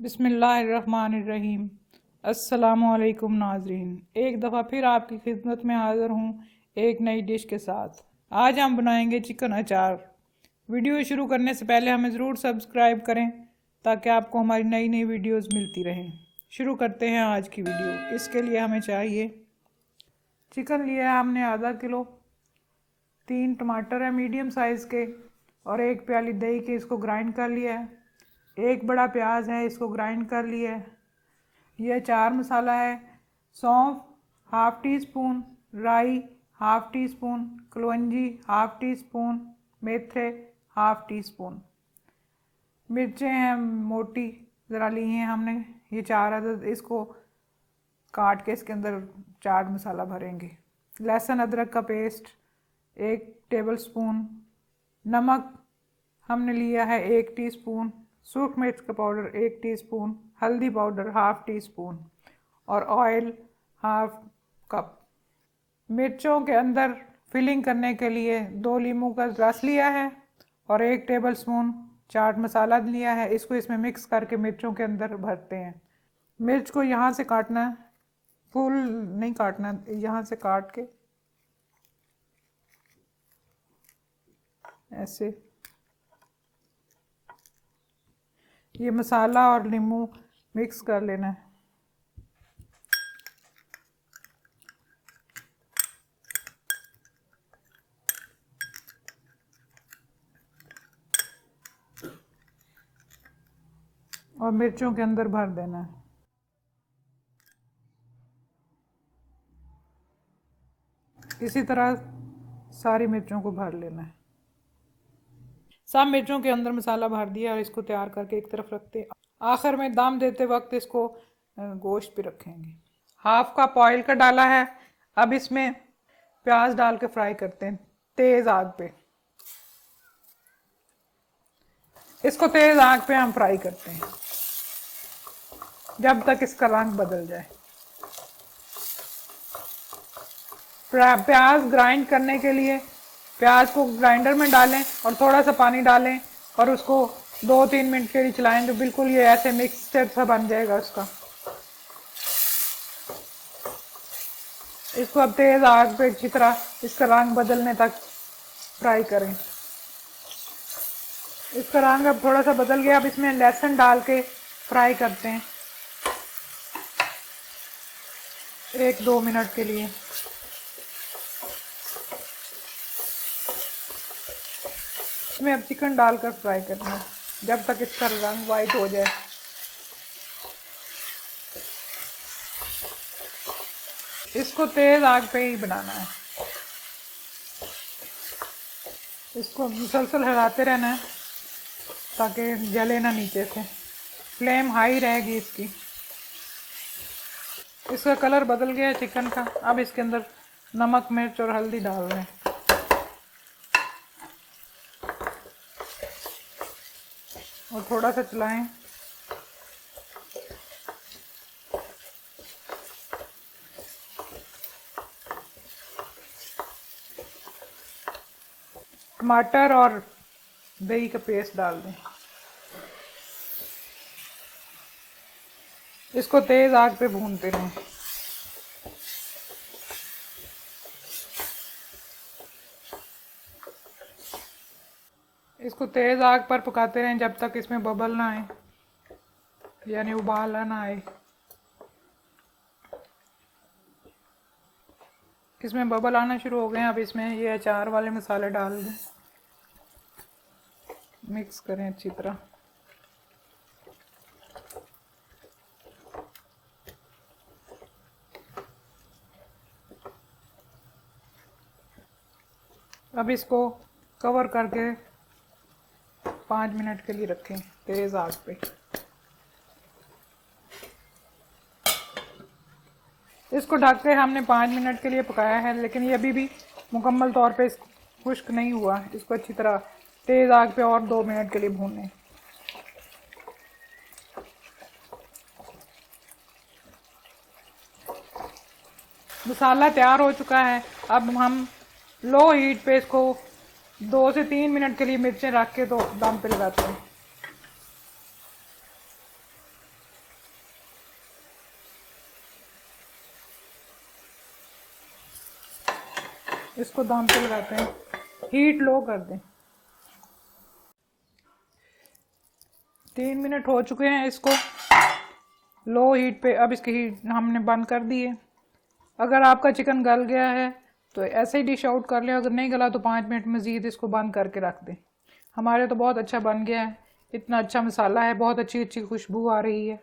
बिस्मिल्लाहिर्रहमानिर्रहीम। अस्सलामुअलैकुम नाजरीन, एक दफ़ा फिर आपकी खिदमत में हाज़िर हूँ एक नई डिश के साथ। आज हम बनाएंगे चिकन अचार। वीडियो शुरू करने से पहले हमें ज़रूर सब्सक्राइब करें ताकि आपको हमारी नई नई वीडियोज़ मिलती रहें। शुरू करते हैं आज की वीडियो। इसके लिए हमें चाहिए चिकन लिया है हमने आधा किलो, 3 टमाटर है मीडियम साइज़ के और 1 प्याली दही के, इसको ग्राइंड कर लिया है। 1 बड़ा प्याज है, इसको ग्राइंड कर लिया है। यह अचार मसाला है। सौंफ हाफ़ टी स्पून, राई हाफ़ टी स्पून, कलौंजी हाफ़ टी स्पून, मेथरे हाफ़ टी स्पून। मिर्चें हैं मोटी ज़रा ली हैं हमने, ये 4 अदद। इसको काट के इसके अंदर चाट मसाला भरेंगे। लहसुन अदरक का पेस्ट 1 टेबल स्पून। नमक हमने लिया है 1 टीस्पून। सूख मिर्च का पाउडर 1 टीस्पून। हल्दी पाउडर हाफ़ टी स्पून और ऑयल हाफ़ कप। मिर्चों के अंदर फिलिंग करने के लिए 2 नींबू का रस लिया है और 1 टेबल स्पून चाट मसाला लिया है। इसको इसमें मिक्स करके मिर्चों के अंदर भरते हैं। मिर्च को यहाँ से काटना है, फुल नहीं काटना, यहाँ से काट के ऐसे ये मसाला और नींबू मिक्स कर लेना है। और मिर्चों के अंदर भर देना है। इसी तरह सारी मिर्चों को भर लेना है। सब मिर्चों के अंदर मसाला भर दिया और इसको तैयार करके एक तरफ रखते हैं। आखिर में दम देते वक्त इसको गोश्त पे रखेंगे। हाफ कप ऑयल का डाला है। अब इसमें प्याज डाल के फ्राई करते हैं तेज आग पे। इसको तेज आग पे हम फ्राई करते हैं जब तक इसका रंग बदल जाए। प्याज ग्राइंड करने के लिए प्याज को ग्राइंडर में डालें और थोड़ा सा पानी डालें और उसको 2-3 मिनट के लिए चलाएं तो बिल्कुल ये ऐसे मिक्सचर सा बन जाएगा उसका। इसको अब तेज आग पे अच्छी तरह इसका रंग बदलने तक फ्राई करें। इसका रंग अब थोड़ा सा बदल गया। अब इसमें लहसुन डाल के फ्राई करते हैं 1-2 मिनट के लिए। इसमें अब चिकन डालकर फ्राई करना है जब तक इसका रंग वाइट हो जाए। इसको तेज आग पे ही बनाना है। इसको मुसलसल हिलाते रहना है ताकि जले ना नीचे से। फ्लेम हाई रहेगी इसकी। इसका कलर बदल गया है चिकन का। अब इसके अंदर नमक मिर्च और हल्दी डाल रहे हैं। और थोड़ा सा चलाएं। टमाटर और दही का पेस्ट डाल दें। इसको तेज आग पे भूनते रहें। इसको तेज आग पर पकाते रहें जब तक इसमें बबल ना आए, यानी उबाल ना आए। इसमें बबल आना शुरू हो गए हैं। अब इसमें ये अचार वाले मसाले डाल दें। मिक्स करें अच्छी तरह। अब इसको कवर करके 5 मिनट के लिए रखें तेज आग पे। इसको ढक के हमने 5 मिनट के लिए पकाया है, लेकिन ये अभी भी मुकम्मल तौर पे खुश्क नहीं हुआ। इसको अच्छी तरह तेज आग पे और 2 मिनट के लिए भूनें। मसाला तैयार हो चुका है। अब हम लो हीट पे इसको 2 से 3 मिनट के लिए मिर्चें रख के तो दम पे लगाते हैं। इसको दाम पे लगाते हैं, हीट लो कर दें। 3 मिनट हो चुके हैं इसको लो हीट पे। अब इसकी हीट हमने बंद कर दी है। अगर आपका चिकन गल गया है तो ऐसे ही डिश आउट कर लें, अगर नहीं गला तो 5 मिनट मज़ीद इसको बंद करके रख दें। हमारे तो बहुत अच्छा बन गया है, इतना अच्छा मसाला है, बहुत अच्छी अच्छी खुशबू आ रही है।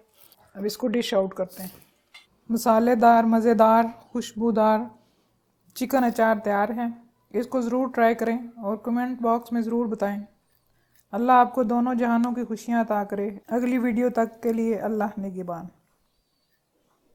अब इसको डिश आउट करते हैं। मसालेदार, मज़ेदार, खुशबूदार चिकन अचार तैयार है। इसको ज़रूर ट्राई करें और कमेंट बॉक्स में ज़रूर बताएं। अल्लाह आपको दोनों जहानों की खुशियाँ अता करे। अगली वीडियो तक के लिए अल्लाह निगहबान।